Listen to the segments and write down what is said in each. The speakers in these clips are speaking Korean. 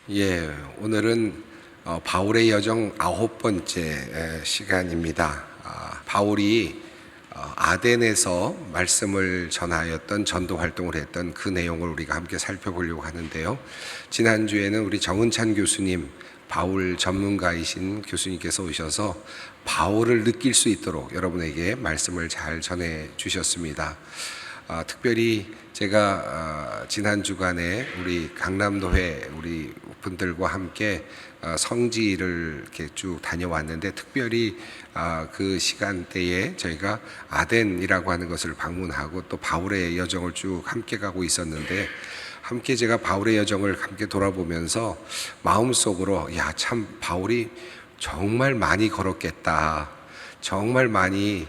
오늘은 바울의 여정 9번째 시간입니다. 바울이 아덴에서 말씀을 전하였던 전도 활동을 했던 그 내용을 우리가 함께 살펴보려고 하는데요. 지난주에는 우리 정은찬 교수님, 바울 전문가이신 교수님께서 오셔서 바울을 느낄 수 있도록 여러분에게 말씀을 잘 전해 주셨습니다. 특별히 제가 지난 주간에 우리 강남도회 우리 분들과 함께 성지를 이렇게 쭉 다녀왔는데, 특별히 그 시간대에 저희가 아덴이라고 하는 것을 방문하고 또 바울의 여정을 쭉 함께 가고 있었는데, 함께 제가 바울의 여정을 함께 돌아보면서 마음속으로 참 바울이 정말 많이 걸었겠다, 정말 많이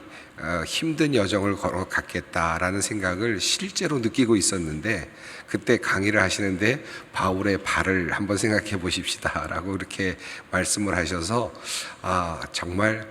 힘든 여정을 걸어갔겠다라는 생각을 실제로 느끼고 있었는데, 그때 강의를 하시는데 바울의 발을 한번 생각해 보십시다 라고 이렇게 말씀을 하셔서 정말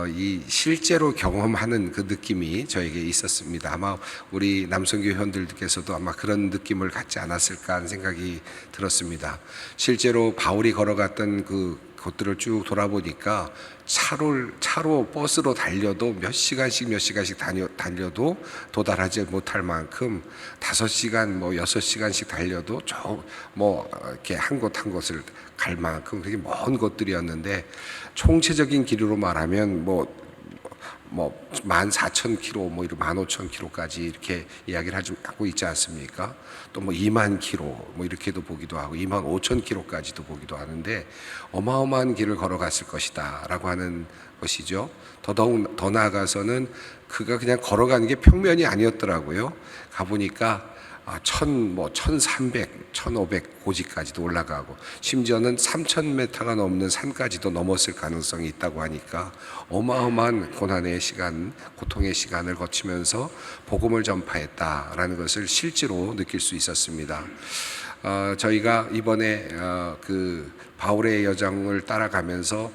이 실제로 경험하는 그 느낌이 저에게 있었습니다. 아마 우리 남성교 회원들께서도 아마 그런 느낌을 갖지 않았을까 하는 생각이 들었습니다. 실제로 바울이 걸어갔던 그 곳들을 쭉 돌아보니까 차로 버스로 달려도 몇 시간씩 달려도 도달하지 못할 만큼 5시간 6시간씩 달려도 이렇게 한 곳 한 곳을 갈 만큼 그게 먼 곳들이었는데, 총체적인 길이로 말하면 14,000km, 15,000km까지 이렇게 이야기를 하고 있지 않습니까? 또 2만 km 이렇게도 보기도 하고 25,000km까지도 보기도 하는데, 어마어마한 길을 걸어갔을 것이다 라고 하는 것이죠. 더 나아가서는 그가 그냥 걸어가는 게 평면이 아니었더라고요. 가보니까 1,300, 1,500 고지까지도 올라가고, 심지어는 3,000m가 넘는 산까지도 넘었을 가능성이 있다고 하니까 어마어마한 고난의 시간, 고통의 시간을 거치면서 복음을 전파했다라는 것을 실제로 느낄 수 있었습니다. 저희가 이번에 그 바울의 여정을 따라가면서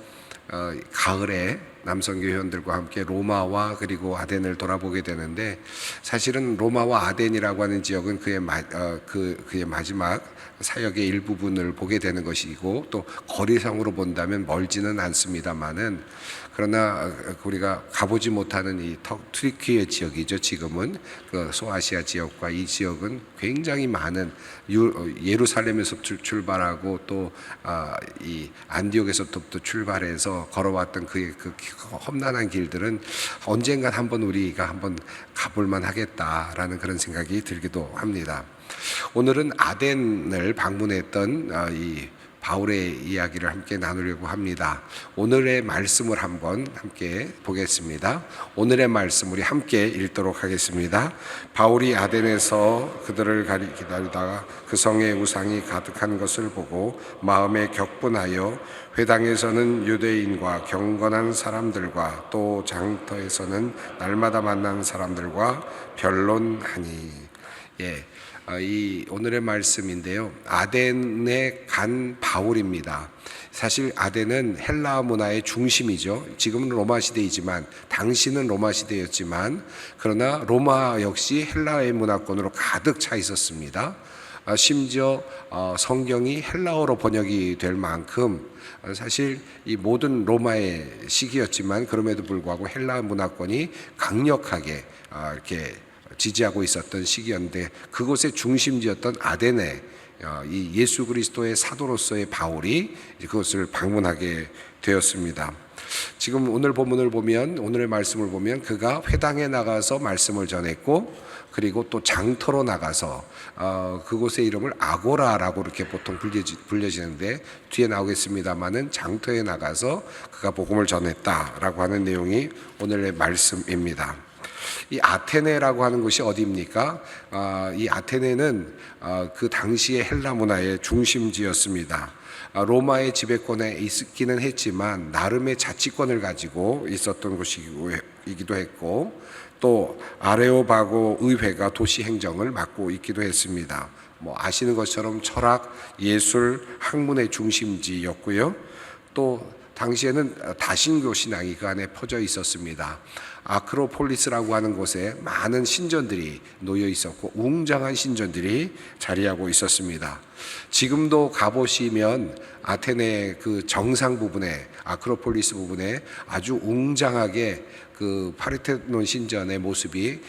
가을에 남성교 회원들과 함께 로마와 그리고 아덴을 돌아보게 되는데, 사실은 로마와 아덴이라고 하는 지역은 그의 마지막 사역의 일부분을 보게 되는 것이고, 또 거리상으로 본다면 멀지는 않습니다만은, 그러나 우리가 가보지 못하는 이 튀르키예 지역이죠. 지금은 그 소아시아 지역과 이 지역은 굉장히 많은 예루살렘에서 출발하고 또 이 안디옥에서부터 출발해서 걸어왔던 그 험난한 길들은 언젠간 한번 우리가 한번 가볼만 하겠다라는 그런 생각이 들기도 합니다. 오늘은 아덴을 방문했던 이 바울의 이야기를 함께 나누려고 합니다. 오늘의 말씀을 한번 함께 보겠습니다. 오늘의 말씀 우리 함께 읽도록 하겠습니다. 바울이 아덴에서 그들을 기다리다가 그 성에 우상이 가득한 것을 보고 마음에 격분하여 회당에서는 유대인과 경건한 사람들과 또 장터에서는 날마다 만난 사람들과 변론하니. 이 오늘의 말씀인데요, 아덴에 간 바울입니다. 사실 아덴은 헬라 문화의 중심이죠. 지금은 로마 시대이지만 당시는 로마 시대였지만, 그러나 로마 역시 헬라의 문화권으로 가득 차 있었습니다. 심지어 성경이 헬라어로 번역이 될 만큼 사실 이 모든 로마의 시기였지만, 그럼에도 불구하고 헬라 문화권이 강력하게 이렇게 지지하고 있었던 시기였는데, 그곳의 중심지였던 아덴에 이 예수 그리스도의 사도로서의 바울이 그것을 방문하게 되었습니다. 지금 오늘 본문을 보면, 오늘의 말씀을 보면 그가 회당에 나가서 말씀을 전했고, 그리고 또 장터로 나가서 그곳의 이름을 아고라라고 이렇게 보통 불려지는데, 뒤에 나오겠습니다마는 장터에 나가서 그가 복음을 전했다라고 하는 내용이 오늘의 말씀입니다. 이 아테네라고 하는 곳이 어디입니까? 이 아테네는 그 당시의 헬라 문화의 중심지였습니다. 로마의 지배권에 있기는 했지만 나름의 자치권을 가지고 있었던 곳이기도 했고, 또 아레오바고 의회가 도시 행정을 맡고 있기도 했습니다. 아시는 것처럼 철학, 예술, 학문의 중심지였고요. 또 당시에는 다신교 신앙이 그 안에 퍼져 있었습니다. 아크로폴리스라고 하는 곳에 많은 신전들이 놓여 있었고 웅장한 신전들이 자리하고 있었습니다. 지금도 가보시면 아테네 그 정상 부분에 아크로폴리스 부분에 아주 웅장하게 그 파르테논 신전의 모습이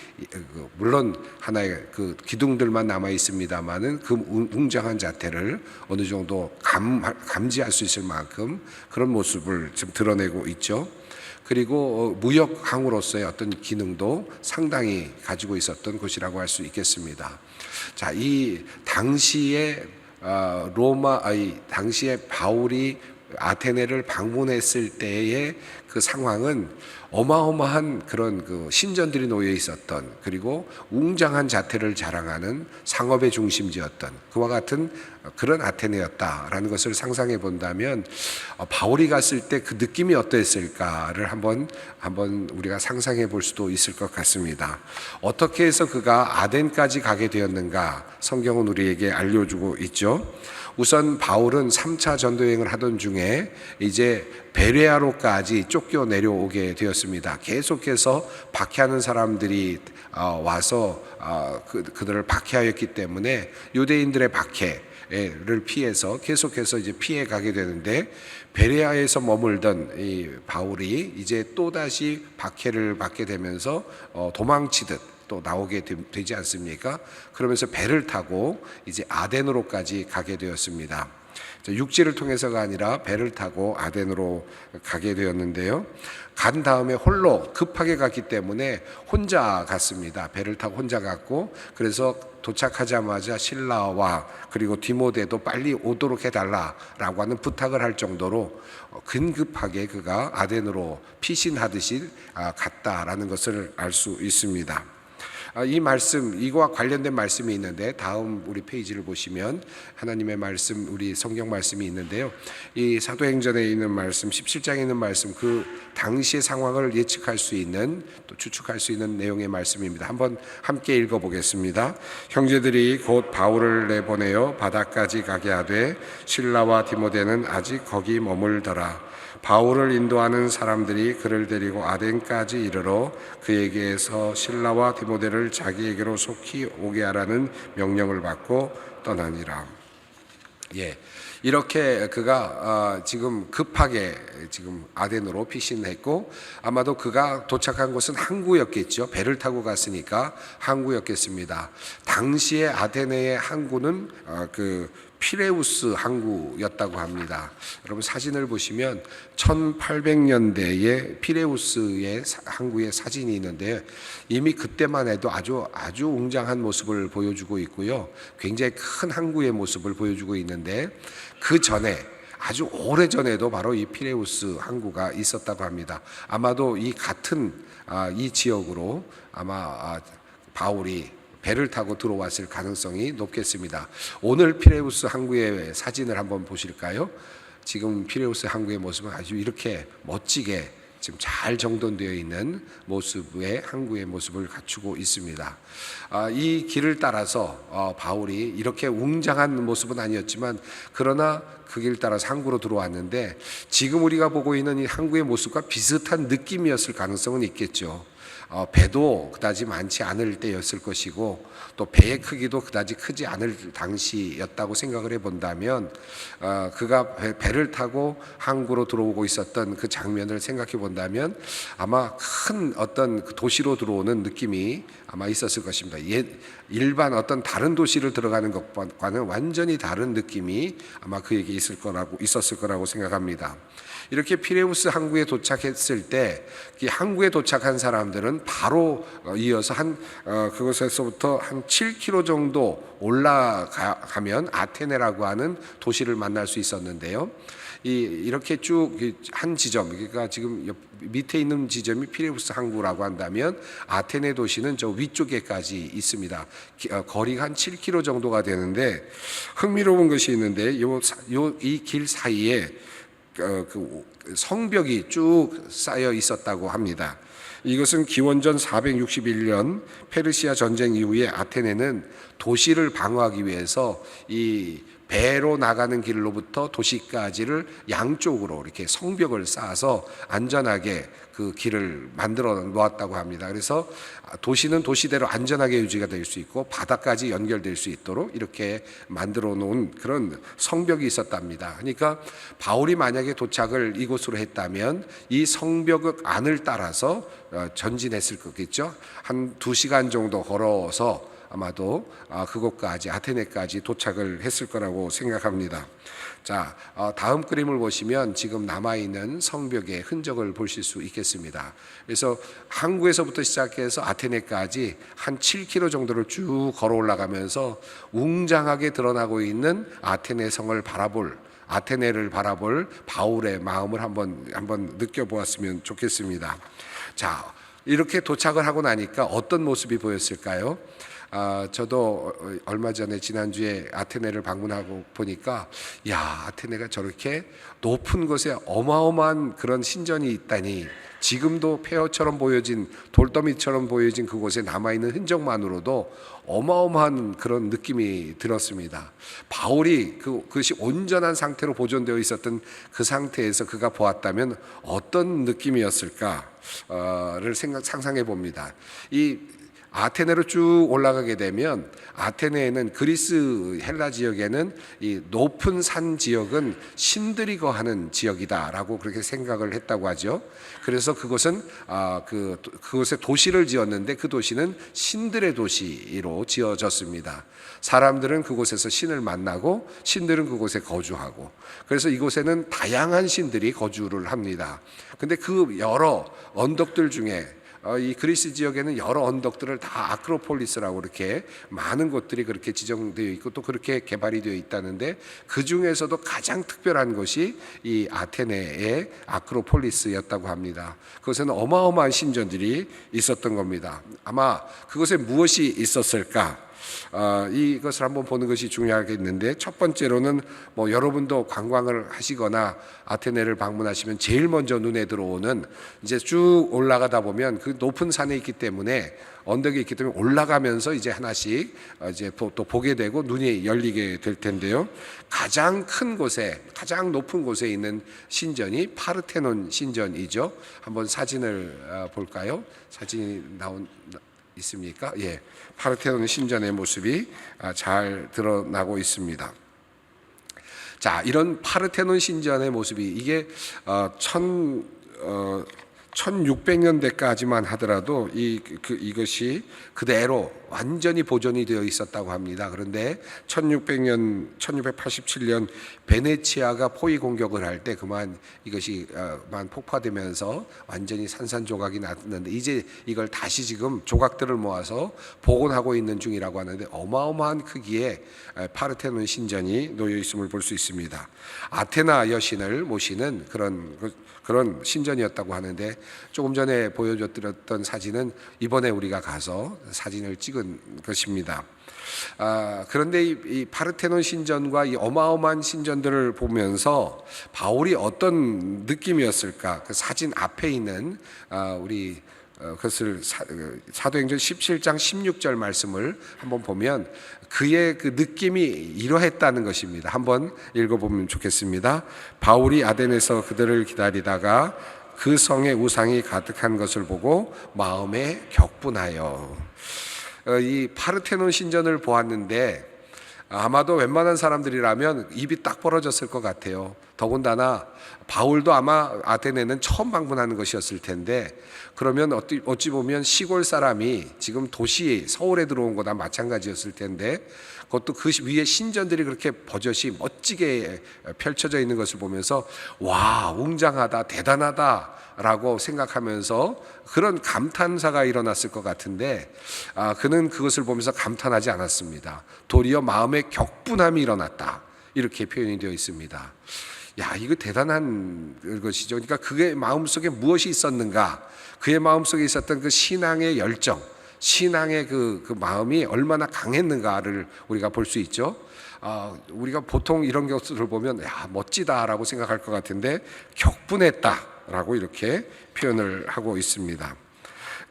물론 하나의 그 기둥들만 남아 있습니다만은 그 웅장한 자태를 어느 정도 감지할 수 있을 만큼 그런 모습을 좀 드러내고 있죠. 그리고 무역 항으로서의 어떤 기능도 상당히 가지고 있었던 곳이라고 할 수 있겠습니다. 자, 이 당시에 당시에 바울이 아테네를 방문했을 때의 그 상황은 어마어마한 그런 그 신전들이 놓여 있었던, 그리고 웅장한 자태를 자랑하는 상업의 중심지였던 그와 같은 그런 아테네였다라는 것을 상상해 본다면 바울이 갔을 때 그 느낌이 어땠을까를 한번 우리가 상상해 볼 수도 있을 것 같습니다. 어떻게 해서 그가 아덴까지 가게 되었는가 성경은 우리에게 알려주고 있죠. 우선 바울은 3차 전도여행을 하던 중에 이제 베레아로까지 쫓겨 내려오게 되었습니다. 계속해서 박해하는 사람들이 와서 그들을 박해하였기 때문에 유대인들의 박해를 피해서 계속해서 이제 피해 가게 되는데, 베레아에서 머물던 이 바울이 이제 또다시 박해를 받게 되면서 도망치듯 또 나오게 되지 않습니까? 그러면서 배를 타고 이제 아덴으로까지 가게 되었습니다. 육지를 통해서가 아니라 배를 타고 아덴으로 가게 되었는데요. 간 다음에 홀로 급하게 갔기 때문에 혼자 갔습니다. 배를 타고 혼자 갔고, 그래서 도착하자마자 실라와 그리고 디모데도 빨리 오도록 해달라라고 하는 부탁을 할 정도로 긴급하게 그가 아덴으로 피신하듯이 갔다라는 것을 알 수 있습니다. 이 말씀, 이거와 관련된 말씀이 있는데 다음 우리 페이지를 보시면 하나님의 말씀, 우리 성경 말씀이 있는데요. 이 사도행전에 있는 말씀, 17장에 있는 말씀, 그 당시의 상황을 예측할 수 있는, 또 추측할 수 있는 내용의 말씀입니다. 한번 함께 읽어보겠습니다. 형제들이 곧 바울을 내보내어 바다까지 가게 하되 실라와 디모데는 아직 거기 머물더라. 바울을 인도하는 사람들이 그를 데리고 아덴까지 이르러 그에게서 실라와 디모데를 자기에게로 속히 오게 하라는 명령을 받고 떠나니라. 이렇게 그가 지금 급하게 지금 아덴으로 피신했고, 아마도 그가 도착한 곳은 항구였겠죠. 배를 타고 갔으니까 항구였겠습니다. 당시에 아테네의 항구는 그 피레우스 항구였다고 합니다. 여러분 사진을 보시면 1800년대에 피레우스의 항구의 사진이 있는데 이미 그때만 해도 아주 웅장한 모습을 보여주고 있고요. 굉장히 큰 항구의 모습을 보여주고 있는데, 그 전에 아주 오래 전에도 바로 이 피레우스 항구가 있었다고 합니다. 아마도 이 같은 이 지역으로 아마 바울이 배를 타고 들어왔을 가능성이 높겠습니다. 오늘 피레우스 항구의 사진을 한번 보실까요? 지금 피레우스 항구의 모습은 아주 이렇게 멋지게 지금 잘 정돈되어 있는 모습의 항구의 모습을 갖추고 있습니다. 이 길을 따라서 바울이 이렇게 웅장한 모습은 아니었지만, 그러나 그 길 따라서 항구로 들어왔는데 지금 우리가 보고 있는 이 항구의 모습과 비슷한 느낌이었을 가능성은 있겠죠. 배도 그다지 많지 않을 때였을 것이고, 또 배의 크기도 그다지 크지 않을 당시였다고 생각을 해본다면, 그가 배를 타고 항구로 들어오고 있었던 그 장면을 생각해 본다면 아마 큰 어떤 도시로 들어오는 느낌이 아마 있었을 것입니다. 일반 어떤 다른 도시를 들어가는 것과는 완전히 다른 느낌이 아마 그에게 있었을 거라고 생각합니다. 이렇게 피레우스 항구에 도착했을 때 이 항구에 도착한 사람들은 바로 이어서 그곳에서부터 한 7km 정도 올라가면 아테네라고 하는 도시를 만날 수 있었는데요. 이렇게 쭉 한 지점, 그러니까 지금 밑에 있는 지점이 피레우스 항구라고 한다면 아테네 도시는 저 위쪽에까지 있습니다. 거리가 한 7km 정도가 되는데, 흥미로운 것이 있는데 이 길 사이에 그 성벽이 쭉 쌓여 있었다고 합니다. 이것은 기원전 461년 페르시아 전쟁 이후에 아테네는 도시를 방어하기 위해서 이 배로 나가는 길로부터 도시까지를 양쪽으로 이렇게 성벽을 쌓아서 안전하게 그 길을 만들어 놓았다고 합니다. 그래서 도시는 도시대로 안전하게 유지가 될 수 있고 바다까지 연결될 수 있도록 이렇게 만들어 놓은 그런 성벽이 있었답니다. 그러니까 바울이 만약에 도착을 이곳으로 했다면 이 성벽 안을 따라서 전진했을 거겠죠. 한 2시간 정도 걸어서 아마도 그곳까지 아테네까지 도착을 했을 거라고 생각합니다. 자, 다음 그림을 보시면 지금 남아있는 성벽의 흔적을 보실 수 있겠습니다. 그래서 항구에서부터 시작해서 아테네까지 한 7km 정도를 쭉 걸어 올라가면서 웅장하게 드러나고 있는 아테네 성을 아테네를 바라볼 바울의 마음을 한번 느껴보았으면 좋겠습니다. 자, 이렇게 도착을 하고 나니까 어떤 모습이 보였을까요? 저도 얼마 전에 지난주에 아테네를 방문하고 보니까 아테네가 저렇게 높은 곳에 어마어마한 그런 신전이 있다니, 지금도 폐허처럼 보여진 돌더미처럼 보여진 그곳에 남아있는 흔적만으로도 어마어마한 그런 느낌이 들었습니다. 바울이 그것이 온전한 상태로 보존되어 있었던 그 상태에서 그가 보았다면 어떤 느낌이었을까를 상상해 봅니다. 이 아테네로 쭉 올라가게 되면 아테네에는 그리스 헬라 지역에는 이 높은 산 지역은 신들이 거하는 지역이다라고 그렇게 생각을 했다고 하죠. 그래서 그것은 그곳에 도시를 지었는데 그 도시는 신들의 도시로 지어졌습니다. 사람들은 그곳에서 신을 만나고 신들은 그곳에 거주하고, 그래서 이곳에는 다양한 신들이 거주를 합니다. 근데 그 여러 언덕들 중에 이 그리스 지역에는 여러 언덕들을 다 아크로폴리스라고 이렇게 많은 곳들이 그렇게 지정되어 있고 또 그렇게 개발이 되어 있다는데, 그 중에서도 가장 특별한 것이 이 아테네의 아크로폴리스였다고 합니다. 그것에는 어마어마한 신전들이 있었던 겁니다. 아마 그곳에 무엇이 있었을까? 이것을 한번 보는 것이 중요하겠는데, 첫 번째로는 여러분도 관광을 하시거나 아테네를 방문하시면 제일 먼저 눈에 들어오는, 이제 쭉 올라가다 보면 그 높은 산에 있기 때문에, 언덕에 있기 때문에 올라가면서 이제 하나씩 이제 또 보게 되고 눈이 열리게 될 텐데요. 가장 큰 곳에, 가장 높은 곳에 있는 신전이 파르테논 신전이죠. 한번 사진을 볼까요? 사진이 있습니까? 예, 파르테논 신전의 모습이 잘 드러나고 있습니다. 자, 이런 파르테논 신전의 모습이 이게 1600년대까지만 하더라도 이것이 그대로 완전히 보존이 되어 있었다고 합니다. 그런데 1687년 베네치아가 포위 공격을 할 때 그만 이것이 폭파되면서 완전히 산산조각이 났는데, 이제 이걸 다시 지금 조각들을 모아서 복원하고 있는 중이라고 하는데, 어마어마한 크기의 파르테논 신전이 놓여 있음을 볼 수 있습니다. 아테나 여신을 모시는 그런 신전이었다고 하는데, 조금 전에 보여드렸던 사진은 이번에 우리가 가서 사진을 찍은 것입니다. 그런데 이 파르테논 신전과 이 어마어마한 신전들을 보면서 바울이 어떤 느낌이었을까? 그 사진 앞에 있는 우리 그것을 사도행전 17장 16절 말씀을 한번 보면 그의 그 느낌이 이러했다는 것입니다. 한번 읽어보면 좋겠습니다. 바울이 아덴에서 그들을 기다리다가 그 성에 우상이 가득한 것을 보고 마음에 격분하여. 이 파르테논 신전을 보았는데 아마도 웬만한 사람들이라면 입이 딱 벌어졌을 것 같아요. 더군다나 바울도 아마 아테네는 처음 방문하는 것이었을 텐데, 그러면 어찌 보면 시골 사람이 지금 도시 서울에 들어온 거나 마찬가지였을 텐데, 그것도 그 위에 신전들이 그렇게 버젓이 멋지게 펼쳐져 있는 것을 보면서 와, 웅장하다, 대단하다 라고 생각하면서 그런 감탄사가 일어났을 것 같은데, 그는 그것을 보면서 감탄하지 않았습니다. 도리어 마음에 격분함이 일어났다, 이렇게 표현이 되어 있습니다. 이거 대단한 것이죠. 그러니까 그의 마음속에 무엇이 있었는가, 그의 마음속에 있었던 그 신앙의 열정, 신앙의 그 마음이 얼마나 강했는가를 우리가 볼 수 있죠. 우리가 보통 이런 것들을 보면 멋지다라고 생각할 것 같은데 격분했다라고 이렇게 표현을 하고 있습니다.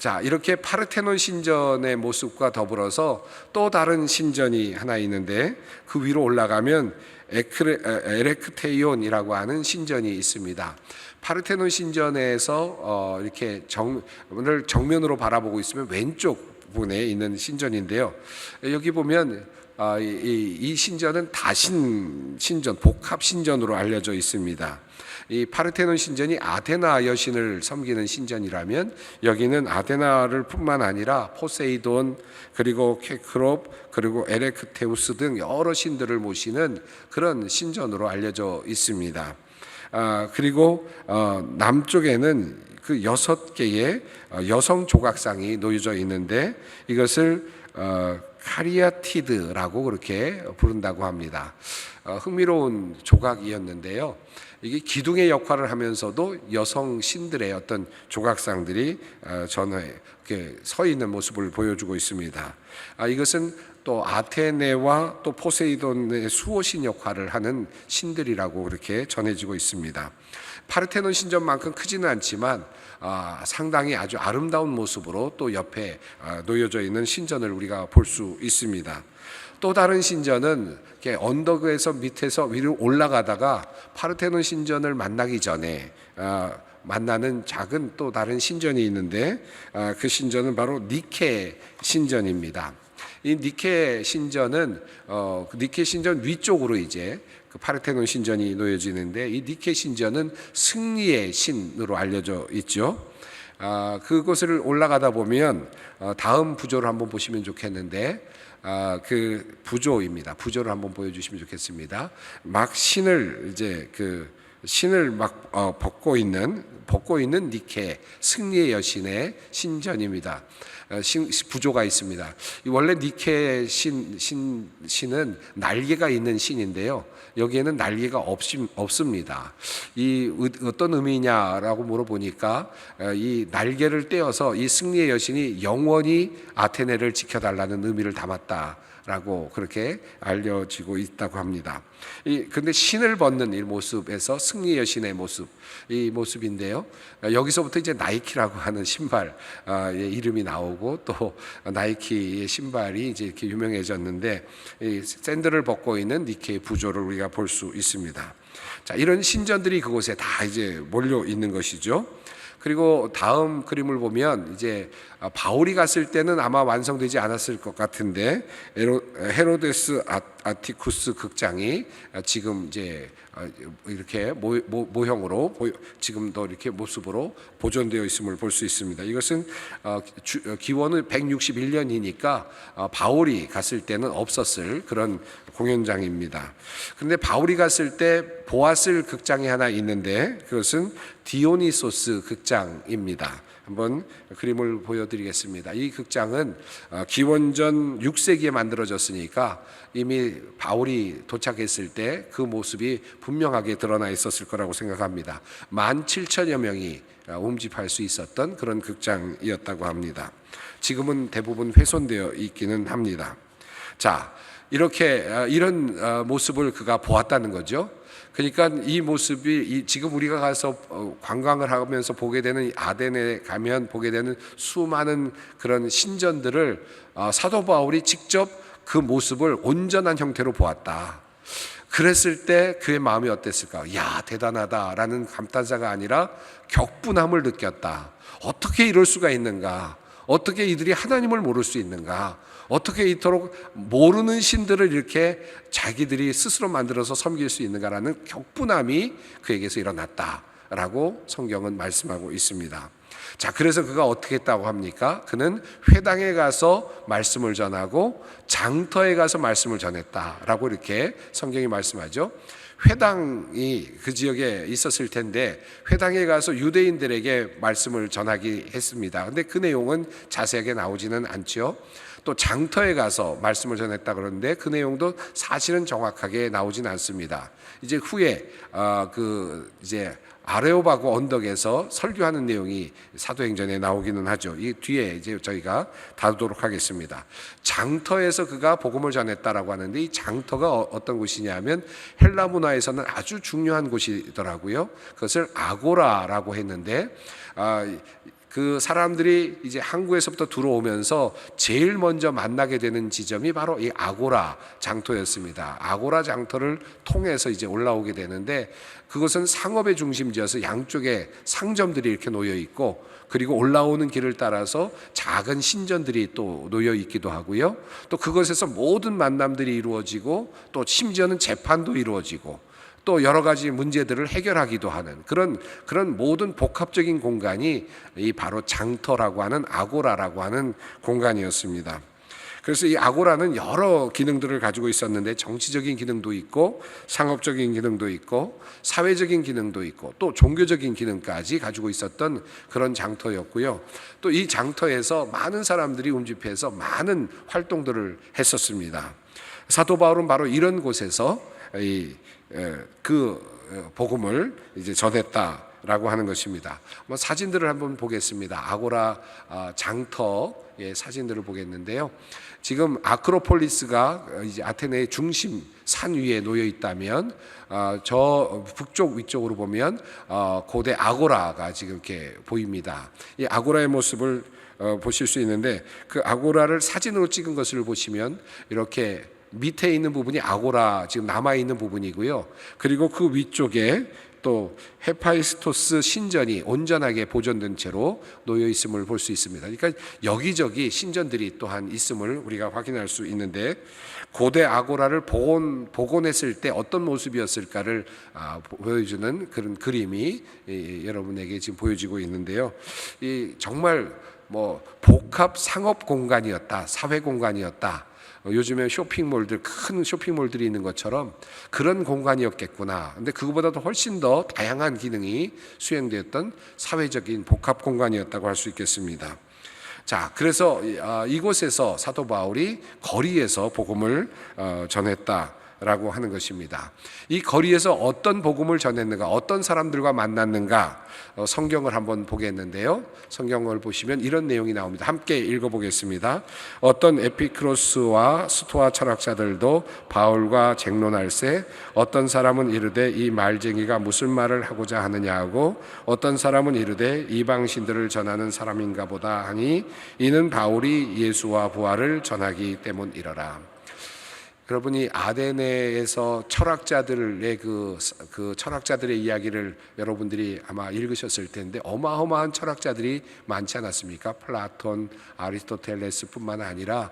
자, 이렇게 파르테논 신전의 모습과 더불어서 또 다른 신전이 하나 있는데 그 위로 올라가면 에레크테이온이라고 하는 신전이 있습니다. 파르테논 신전에서 이렇게 정면으로 바라보고 있으면 왼쪽 부분에 있는 신전인데요. 여기 보면 이 신전은 다신 신전, 복합 신전으로 알려져 있습니다. 이 파르테논 신전이 아테나 여신을 섬기는 신전이라면 여기는 아테나를 뿐만 아니라 포세이돈, 그리고 케크롭, 그리고 에레크테우스 등 여러 신들을 모시는 그런 신전으로 알려져 있습니다. 그리고 남쪽에는 그 6개의 여성 조각상이 놓여져 있는데 이것을 카리아티드라고 그렇게 부른다고 합니다. 흥미로운 조각이었는데요. 이게 기둥의 역할을 하면서도 여성 신들의 어떤 조각상들이 전에 이렇게 서 있는 모습을 보여주고 있습니다. 이것은 또 아테네와 또 포세이돈의 수호신 역할을 하는 신들이라고 그렇게 전해지고 있습니다. 파르테논 신전만큼 크지는 않지만 상당히 아주 아름다운 모습으로 또 옆에 놓여져 있는 신전을 우리가 볼 수 있습니다. 또 다른 신전은 이렇게 언덕에서 밑에서 위로 올라가다가 파르테논 신전을 만나기 전에 만나는 작은 또 다른 신전이 있는데 그 신전은 바로 니케 신전입니다. 이 니케 신전은 니케 신전 위쪽으로 이제 그 파르테논 신전이 놓여지는데 이 니케 신전은 승리의 신으로 알려져 있죠. 그곳을 올라가다 보면 다음 부조를 한번 보시면 좋겠는데 그 부조입니다. 부조를 한번 보여주시면 좋겠습니다. 막 신을 막 벗고 있는 니케 승리의 여신의 신전입니다. 부조가 있습니다. 원래 니케 신은 날개가 있는 신인데요. 여기에는 날개가 없습니다. 이 어떤 의미냐라고 물어보니까 이 날개를 떼어서 이 승리의 여신이 영원히 아테네를 지켜달라는 의미를 담았다라고 그렇게 알려지고 있다고 합니다. 근데 신을 벗는 이 모습에서 승리의 여신의 모습, 이 모습인데요. 여기서부터 이제 나이키라고 하는 신발의 이름이 나오고 또 나이키의 신발이 이제 이렇게 유명해졌는데 이 샌들을 벗고 있는 니케의 부조를 우리가 볼 수 있습니다. 자, 이런 신전들이 그곳에 다 이제 몰려 있는 것이죠. 그리고 다음 그림을 보면 이제 바울이 갔을 때는 아마 완성되지 않았을 것 같은데 헤로데스 아티쿠스 극장이 지금 이제 이렇게 모형으로 지금도 이렇게 모습으로 보존되어 있음을 볼 수 있습니다. 이것은 기원은 161년이니까 바울이 갔을 때는 없었을 그런 공연장입니다. 그런데 바울이 갔을 때 보았을 극장이 하나 있는데 그것은 디오니소스 극장입니다. 한번 그림을 보여드리겠습니다. 이 극장은 기원전 6세기에 만들어졌으니까 이미 바울이 도착했을 때 그 모습이 분명하게 드러나 있었을 거라고 생각합니다. 17,000여 명이 옹집할 수 있었던 그런 극장이었다고 합니다. 지금은 대부분 훼손되어 있기는 합니다. 자, 이렇게 이런 모습을 그가 보았다는 거죠. 그러니까 이 모습이 지금 우리가 가서 관광을 하면서 보게 되는 아덴에 가면 보게 되는 수많은 그런 신전들을 사도 바울이 직접 그 모습을 온전한 형태로 보았다. 그랬을 때 그의 마음이 어땠을까? 야, 대단하다라는 감탄사가 아니라 격분함을 느꼈다. 어떻게 이럴 수가 있는가? 어떻게 이들이 하나님을 모를 수 있는가? 어떻게 이토록 모르는 신들을 이렇게 자기들이 스스로 만들어서 섬길 수 있는가라는 격분함이 그에게서 일어났다라고 성경은 말씀하고 있습니다. 자, 그래서 그가 어떻게 했다고 합니까? 그는 회당에 가서 말씀을 전하고 장터에 가서 말씀을 전했다라고 이렇게 성경이 말씀하죠. 회당이 그 지역에 있었을 텐데 회당에 가서 유대인들에게 말씀을 전하기 했습니다. 근데 그 내용은 자세하게 나오지는 않죠. 또 장터에 가서 말씀을 전했다 그러는데 그 내용도 사실은 정확하게 나오진 않습니다. 이제 후에 이제 아레오바고 언덕에서 설교하는 내용이 사도행전에 나오기는 하죠. 이 뒤에 이제 저희가 다루도록 하겠습니다. 장터에서 그가 복음을 전했다라고 하는데 이 장터가 어떤 곳이냐면 헬라 문화에서는 아주 중요한 곳이더라고요. 그것을 아고라라고 했는데 그 사람들이 이제 항구에서부터 들어오면서 제일 먼저 만나게 되는 지점이 바로 이 아고라 장터였습니다. 아고라 장터를 통해서 이제 올라오게 되는데, 그것은 상업의 중심지여서 양쪽에 상점들이 이렇게 놓여 있고, 그리고 올라오는 길을 따라서 작은 신전들이 또 놓여 있기도 하고요. 또 그것에서 모든 만남들이 이루어지고, 또 심지어는 재판도 이루어지고, 또 여러 가지 문제들을 해결하기도 하는 그런 모든 복합적인 공간이 이 바로 장터라고 하는 아고라라고 하는 공간이었습니다. 그래서 이 아고라는 여러 기능들을 가지고 있었는데, 정치적인 기능도 있고, 상업적인 기능도 있고, 사회적인 기능도 있고, 또 종교적인 기능까지 가지고 있었던 그런 장터였고요. 또 이 장터에서 많은 사람들이 운집해서 많은 활동들을 했었습니다. 사도 바울은 바로 이런 곳에서 그 복음을 이제 전했다라고 하는 것입니다. 사진들을 한번 보겠습니다. 아고라 장터의 사진들을 보겠는데요. 지금 아크로폴리스가 이제 아테네의 중심 산 위에 놓여 있다면, 저 북쪽 위쪽으로 보면 고대 아고라가 지금 이렇게 보입니다. 이 아고라의 모습을 보실 수 있는데, 그 아고라를 사진으로 찍은 것을 보시면 이렇게 밑에 있는 부분이 아고라 지금 남아 있는 부분이고요. 그리고 그 위쪽에 또 헤파이스토스 신전이 온전하게 보존된 채로 놓여 있음을 볼 수 있습니다. 그러니까 여기저기 신전들이 또한 있음을 우리가 확인할 수 있는데, 고대 아고라를 복원했을 때 어떤 모습이었을까를 보여주는 그런 그림이 여러분에게 지금 보여지고 있는데요. 이 정말 복합 상업 공간이었다, 사회 공간이었다. 요즘에 쇼핑몰들, 큰 쇼핑몰들이 있는 것처럼 그런 공간이었겠구나. 근데 그거보다도 훨씬 더 다양한 기능이 수행되었던 사회적인 복합 공간이었다고 할 수 있겠습니다. 자, 그래서 이곳에서 사도 바울이 거리에서 복음을 전했다라고 하는 것입니다. 이 거리에서 어떤 복음을 전했는가, 어떤 사람들과 만났는가, 성경을 한번 보겠는데요. 성경을 보시면 이런 내용이 나옵니다. 함께 읽어보겠습니다. 어떤 에피크로스와 스토아 철학자들도 바울과 쟁론할세, 어떤 사람은 이르되 이 말쟁이가 무슨 말을 하고자 하느냐 하고, 어떤 사람은 이르되 이방신들을 전하는 사람인가 보다 하니, 이는 바울이 예수와 부활을 전하기 때문이러라. 여러분이 아테네에서 철학자들의 그 철학자들의 이야기를 여러분들이 아마 읽으셨을 텐데, 어마어마한 철학자들이 많지 않았습니까? 플라톤, 아리스토텔레스뿐만 아니라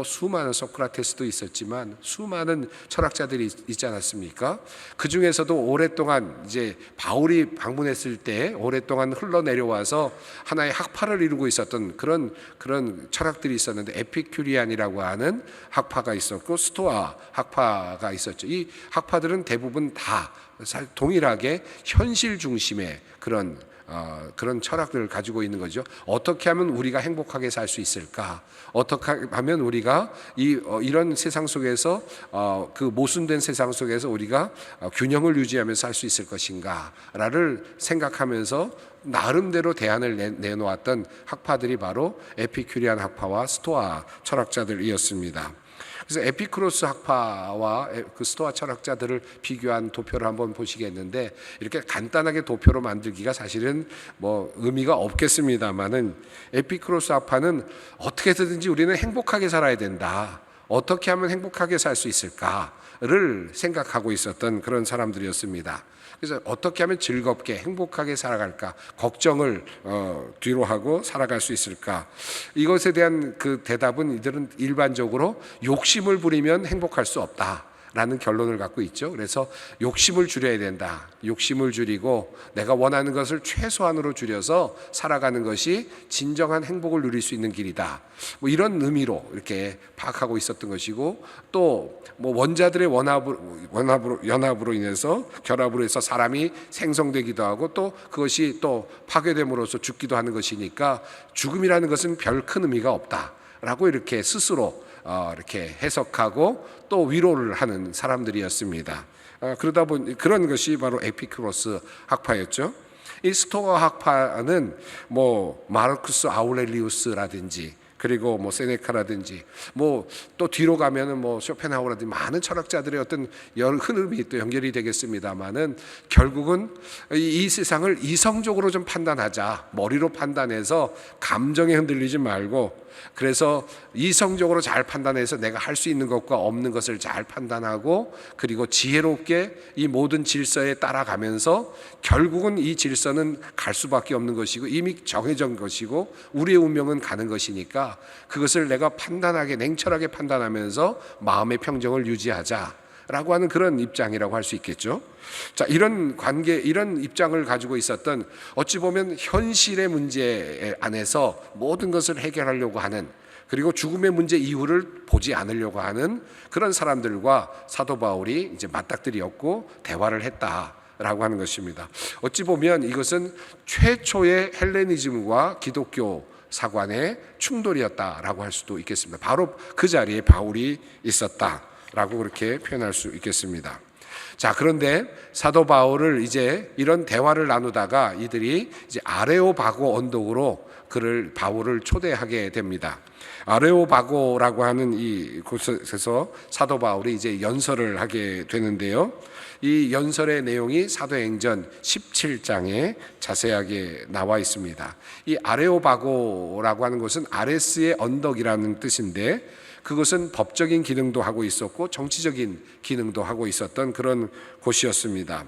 수많은, 소크라테스도 있었지만 수많은 철학자들이 있지 않았습니까? 그 중에서도 오랫동안 이제 바울이 방문했을 때 오랫동안 흘러내려와서 하나의 학파를 이루고 있었던 그런 철학들이 있었는데, 에피큐리안이라고 하는 학파가 있었고, 스토아 학파가 있었죠. 이 학파들은 대부분 다 동일하게 현실 중심의 그런 철학들을 가지고 있는 거죠. 어떻게 하면 우리가 행복하게 살 수 있을까? 어떻게 하면 우리가 이런 세상 속에서 그 모순된 세상 속에서 우리가 균형을 유지하면서 살 수 있을 것인가를 생각하면서 나름대로 대안을 내놓았던 학파들이 바로 에피큐리안 학파와 스토아 철학자들이었습니다. 그래서 에피크로스 학파와 그 스토아 철학자들을 비교한 도표를 한번 보시겠는데, 이렇게 간단하게 도표로 만들기가 사실은 의미가 없겠습니다만은, 에피크로스 학파는 어떻게 해서든지 우리는 행복하게 살아야 된다, 어떻게 하면 행복하게 살 수 있을까를 생각하고 있었던 그런 사람들이었습니다. 그래서 어떻게 하면 즐겁게 행복하게 살아갈까, 걱정을 뒤로 하고 살아갈 수 있을까, 이것에 대한 그 대답은 이들은 일반적으로 욕심을 부리면 행복할 수 없다 라는 결론을 갖고 있죠. 그래서 욕심을 줄여야 된다, 욕심을 줄이고 내가 원하는 것을 최소한으로 줄여서 살아가는 것이 진정한 행복을 누릴 수 있는 길이다, 이런 의미로 이렇게 파악하고 있었던 것이고, 또 원자들의 연합으로 인해서, 결합으로 해서 사람이 생성되기도 하고, 또 그것이 또 파괴됨으로써 죽기도 하는 것이니까 죽음이라는 것은 별 큰 의미가 없다라고 이렇게 스스로 이렇게 해석하고 또 위로를 하는 사람들이었습니다. 그러다 보니 그런 것이 바로 에피쿠로스 학파였죠. 이 스토아 학파는 마르쿠스 아우렐리우스라든지 그리고 뭐 세네카라든지 뭐 또 뒤로 가면은 뭐 쇼펜하우라든지 많은 철학자들의 어떤 여러 흐름이 또 연결이 되겠습니다만은 결국은 이 세상을 이성적으로 좀 판단하자, 머리로 판단해서 감정에 흔들리지 말고, 그래서 이성적으로 잘 판단해서 내가 할 수 있는 것과 없는 것을 잘 판단하고, 그리고 지혜롭게 이 모든 질서에 따라가면서 결국은 이 질서는 갈 수밖에 없는 것이고 이미 정해진 것이고 우리의 운명은 가는 것이니까 그것을 내가 판단하게, 냉철하게 판단하면서 마음의 평정을 유지하자라고 하는 그런 입장이라고 할 수 있겠죠. 자, 이런 관계, 이런 입장을 가지고 있었던, 어찌 보면 현실의 문제 안에서 모든 것을 해결하려고 하는, 그리고 죽음의 문제 이후를 보지 않으려고 하는 그런 사람들과 사도 바울이 이제 맞닥뜨렸고 대화를 했다라고 하는 것입니다. 어찌 보면 이것은 최초의 헬레니즘과 기독교 사관의 충돌이었다라고 할 수도 있겠습니다. 바로 그 자리에 바울이 있었다라고 그렇게 표현할 수 있겠습니다. 자, 그런데 사도 바울을 이제 이런 대화를 나누다가 이들이 이제 아레오바고 언덕으로 바울을 초대하게 됩니다. 아레오바고라고 하는 이 곳에서 사도 바울이 이제 연설을 하게 되는데요. 이 연설의 내용이 사도행전 17장에 자세하게 나와 있습니다. 이 아레오바고라고 하는 것은 아레스의 언덕이라는 뜻인데, 그것은 법적인 기능도 하고 있었고 정치적인 기능도 하고 있었던 그런 곳이었습니다.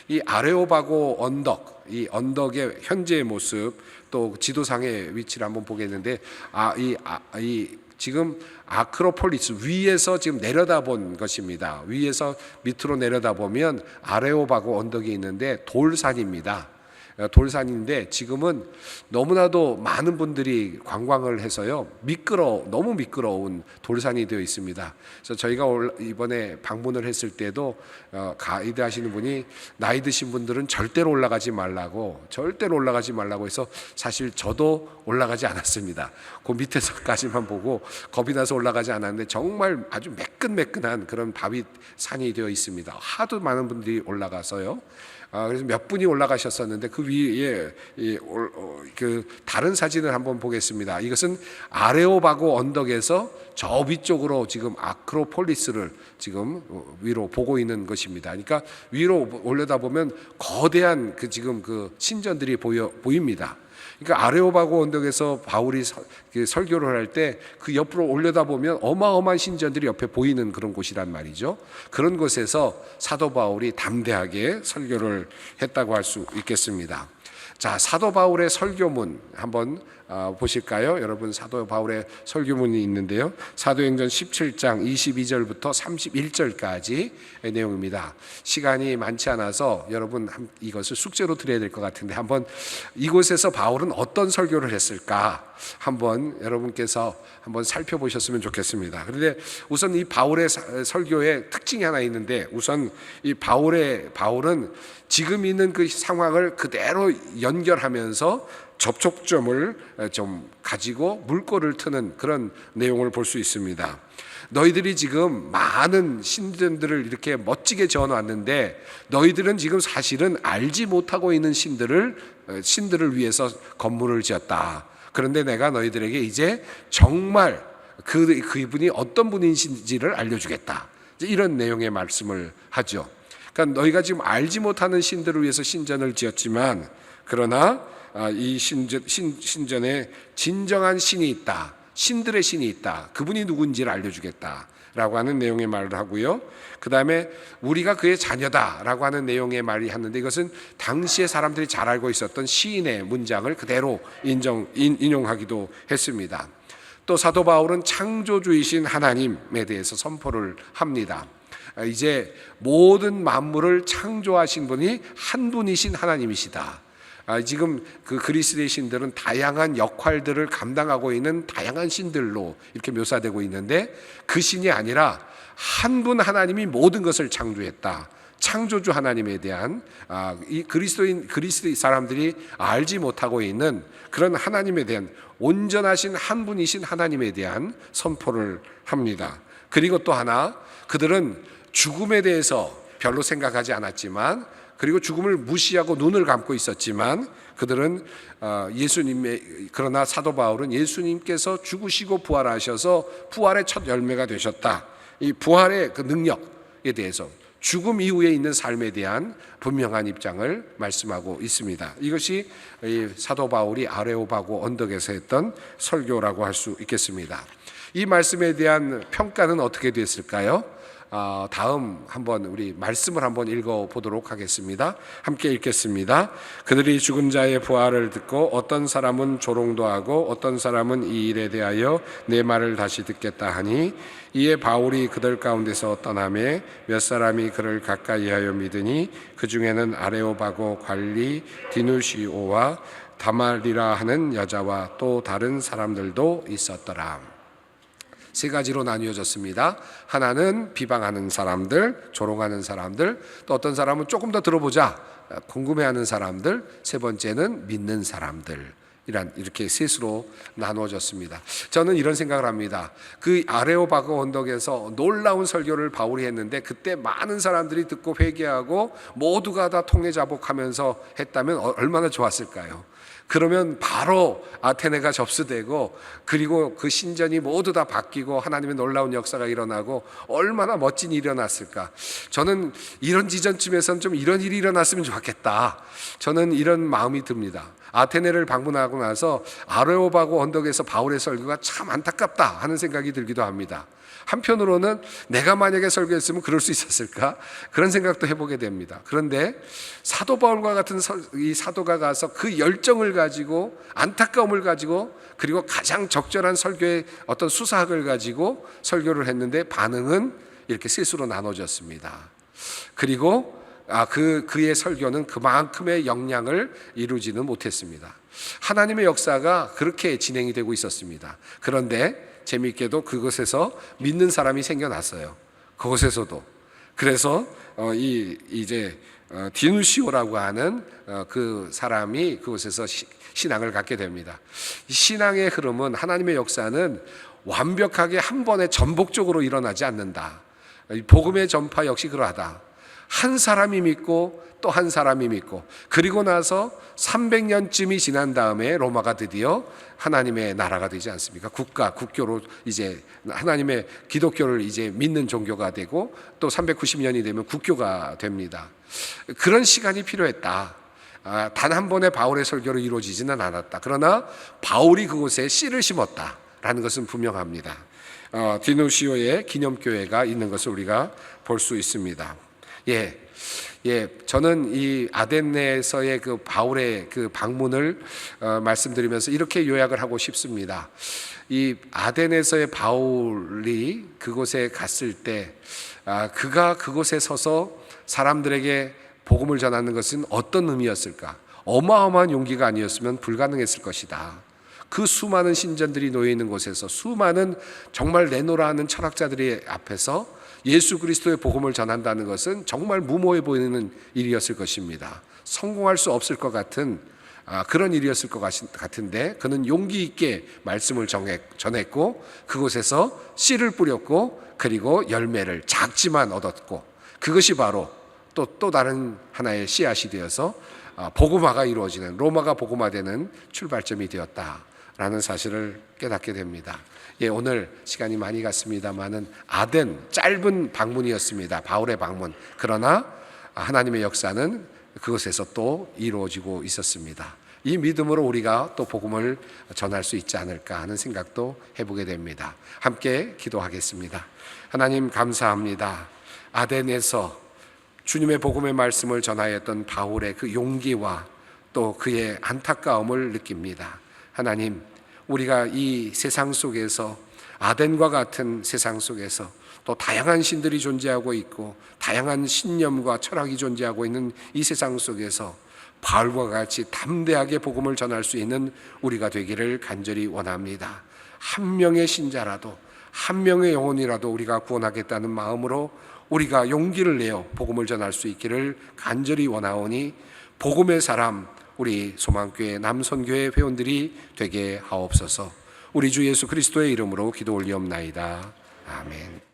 이 아레오바고 언덕, 이 언덕의 현재의 모습, 또 지도상의 위치를 한번 보겠는데, 지금 아크로폴리스 위에서 지금 내려다본 것입니다. 위에서 밑으로 내려다보면 아레오바고 언덕이 있는데 돌산입니다. 돌산인데 지금은 너무나도 많은 분들이 관광을 해서요, 너무 미끄러운 돌산이 되어 있습니다. 그래서 저희가 이번에 방문을 했을 때도 가이드 하시는 분이 나이 드신 분들은 절대로 올라가지 말라고 해서 사실 저도 올라가지 않았습니다. 그 밑에서까지만 보고 겁이 나서 올라가지 않았는데 정말 아주 매끈매끈한 그런 바위 산이 되어 있습니다. 하도 많은 분들이 올라가서요. 그래서 몇 분이 올라가셨었는데 그 위에 그 다른 사진을 한번 보겠습니다. 이것은 아레오바고 언덕에서 저 위쪽으로 지금 아크로폴리스를 지금 위로 보고 있는 것입니다. 그러니까 위로 올려다보면 거대한 지금 그 신전들이 보입니다. 그러니까 아레오바고 언덕에서 바울이 설교를 할 때 그 옆으로 올려다보면 어마어마한 신전들이 옆에 보이는 그런 곳이란 말이죠. 그런 곳에서 사도 바울이 담대하게 설교를 했다고 할 수 있겠습니다. 자, 사도 바울의 설교문 한번 보실까요? 여러분, 사도 바울의 설교문이 있는데요. 사도행전 17장 22절부터 31절까지의 내용입니다. 시간이 많지 않아서 여러분 이것을 숙제로 드려야 될 것 같은데, 한번 이곳에서 바울은 어떤 설교를 했을까 한번 여러분께서 한번 살펴보셨으면 좋겠습니다. 그런데 우선 이 바울의 설교의 특징이 하나 있는데, 우선 이 바울은 지금 있는 그 상황을 그대로 연결하면서 접촉점을 좀 가지고 물꼬를 트는 그런 내용을 볼 수 있습니다. 너희들이 지금 많은 신들을 이렇게 멋지게 지어놨는데 너희들은 지금 사실은 알지 못하고 있는 신들을 위해서 건물을 지었다. 그런데 내가 너희들에게 이제 정말 그분이 어떤 분이신지를 알려주겠다. 이런 내용의 말씀을 하죠. 그러니까 너희가 지금 알지 못하는 신들을 위해서 신전을 지었지만, 그러나 이 신전에 진정한 신이 있다. 신들의 신이 있다. 그분이 누군지를 알려주겠다라고 하는 내용의 말을 하고요. 그 다음에 우리가 그의 자녀다라고 하는 내용의 말이 하는데, 이것은 당시에 사람들이 잘 알고 있었던 시인의 문장을 그대로 인용하기도 했습니다. 또 사도 바울은 창조주이신 하나님에 대해서 선포를 합니다. 이제 모든 만물을 창조하신 분이 한 분이신 하나님이시다. 지금 그 그리스도의 신들은 다양한 역할들을 감당하고 있는 다양한 신들로 이렇게 묘사되고 있는데, 그 신이 아니라 한 분 하나님이 모든 것을 창조했다. 창조주 하나님에 대한 이 그리스도의 사람들이 알지 못하고 있는 그런 하나님에 대한, 온전하신 한 분이신 하나님에 대한 선포를 합니다. 그리고 또 하나, 그들은 죽음에 대해서 별로 생각하지 않았지만 그리고 죽음을 무시하고 눈을 감고 있었지만 그들은 그러나 사도 바울은 예수님께서 죽으시고 부활하셔서 부활의 첫 열매가 되셨다. 이 부활의 그 능력에 대해서 죽음 이후에 있는 삶에 대한 분명한 입장을 말씀하고 있습니다. 이것이 사도 바울이 아레오바고 언덕에서 했던 설교라고 할 수 있겠습니다. 이 말씀에 대한 평가는 어떻게 됐을까요? 다음 한번 우리 말씀을 한번 읽어보도록 하겠습니다. 함께 읽겠습니다. 그들이 죽은 자의 부활을 듣고 어떤 사람은 조롱도 하고 어떤 사람은 이 일에 대하여 내 말을 다시 듣겠다 하니 이에 바울이 그들 가운데서 떠나매 몇 사람이 그를 가까이하여 믿으니 그 중에는 아레오바고 관리 디누시오와 다말이라 하는 여자와 또 다른 사람들도 있었더라. 세 가지로 나뉘어졌습니다. 하나는 비방하는 사람들, 조롱하는 사람들, 또 어떤 사람은 조금 더 들어보자 궁금해하는 사람들, 세 번째는 믿는 사람들. 이렇게 셋으로 나누어졌습니다. 저는 이런 생각을 합니다. 그 아레오바고 언덕에서 놀라운 설교를 바울이 했는데 그때 많은 사람들이 듣고 회개하고 모두가 다 통회자복하면서 했다면 얼마나 좋았을까요? 그러면 바로 아테네가 접수되고 그리고 그 신전이 모두 다 바뀌고 하나님의 놀라운 역사가 일어나고 얼마나 멋진 일이 일어났을까. 저는 이런 지점쯤에서는 좀 이런 일이 일어났으면 좋겠다. 저는 이런 마음이 듭니다. 아테네를 방문하고 나서 아레오바고 언덕에서 바울의 설교가 참 안타깝다 하는 생각이 들기도 합니다. 한편으로는 내가 만약에 설교했으면 그럴 수 있었을까? 그런 생각도 해보게 됩니다. 그런데 사도 바울과 같은 이 사도가 가서 그 열정을 가지고 안타까움을 가지고 그리고 가장 적절한 설교의 어떤 수사학을 가지고 설교를 했는데 반응은 이렇게 셋으로 나눠졌습니다. 그리고 그의 설교는 그만큼의 영향을 이루지는 못했습니다. 하나님의 역사가 그렇게 진행이 되고 있었습니다. 그런데 재미있게도 그곳에서 믿는 사람이 생겨났어요. 그곳에서도. 그래서 디누시오라고 하는 그 사람이 그곳에서 신앙을 갖게 됩니다. 신앙의 흐름은, 하나님의 역사는 완벽하게 한 번에 전복적으로 일어나지 않는다. 복음의 전파 역시 그러하다. 한 사람이 믿고 또 한 사람이 믿고 그리고 나서 300년쯤이 지난 다음에 로마가 드디어 하나님의 나라가 되지 않습니까? 국교로 이제 하나님의 기독교를 이제 믿는 종교가 되고 또 390년이 되면 국교가 됩니다. 그런 시간이 필요했다. 단 한 번의 바울의 설교로 이루어지지는 않았다. 그러나 바울이 그곳에 씨를 심었다라는 것은 분명합니다. 디누시오의 기념교회가 있는 것을 우리가 볼 수 있습니다. 저는 이 아덴네에서의 그 바울의 그 방문을 말씀드리면서 이렇게 요약을 하고 싶습니다. 이 아덴에서의 바울이 그곳에 갔을 때 그가 그곳에 서서 사람들에게 복음을 전하는 것은 어떤 의미였을까? 어마어마한 용기가 아니었으면 불가능했을 것이다. 그 수많은 신전들이 놓여 있는 곳에서 수많은 정말 내노라 하는 철학자들의 앞에서 예수 그리스도의 복음을 전한다는 것은 정말 무모해 보이는 일이었을 것입니다. 성공할 수 없을 것 같은 그런 일이었을 것 같은데 그는 용기 있게 말씀을 전했고 그곳에서 씨를 뿌렸고 그리고 열매를 작지만 얻었고 그것이 바로 또 다른 하나의 씨앗이 되어서 복음화가 이루어지는, 로마가 복음화되는 출발점이 되었다라는 사실을 깨닫게 됩니다. 오늘 시간이 많이 갔습니다만은 아덴 짧은 방문이었습니다. 바울의 방문. 그러나 하나님의 역사는 그것에서 또 이루어지고 있었습니다. 이 믿음으로 우리가 또 복음을 전할 수 있지 않을까 하는 생각도 해보게 됩니다. 함께 기도하겠습니다. 하나님 감사합니다. 아덴에서 주님의 복음의 말씀을 전하였던 바울의 그 용기와 또 그의 안타까움을 느낍니다. 하나님, 우리가 이 세상 속에서 아덴과 같은 세상 속에서 또 다양한 신들이 존재하고 있고 다양한 신념과 철학이 존재하고 있는 이 세상 속에서 바울과 같이 담대하게 복음을 전할 수 있는 우리가 되기를 간절히 원합니다. 한 명의 신자라도 한 명의 영혼이라도 우리가 구원하겠다는 마음으로 우리가 용기를 내어 복음을 전할 수 있기를 간절히 원하오니 복음의 사람 우리 소망교회 남선교회 회원들이 되게 하옵소서. 우리 주 예수 그리스도의 이름으로 기도 올리옵나이다. 아멘.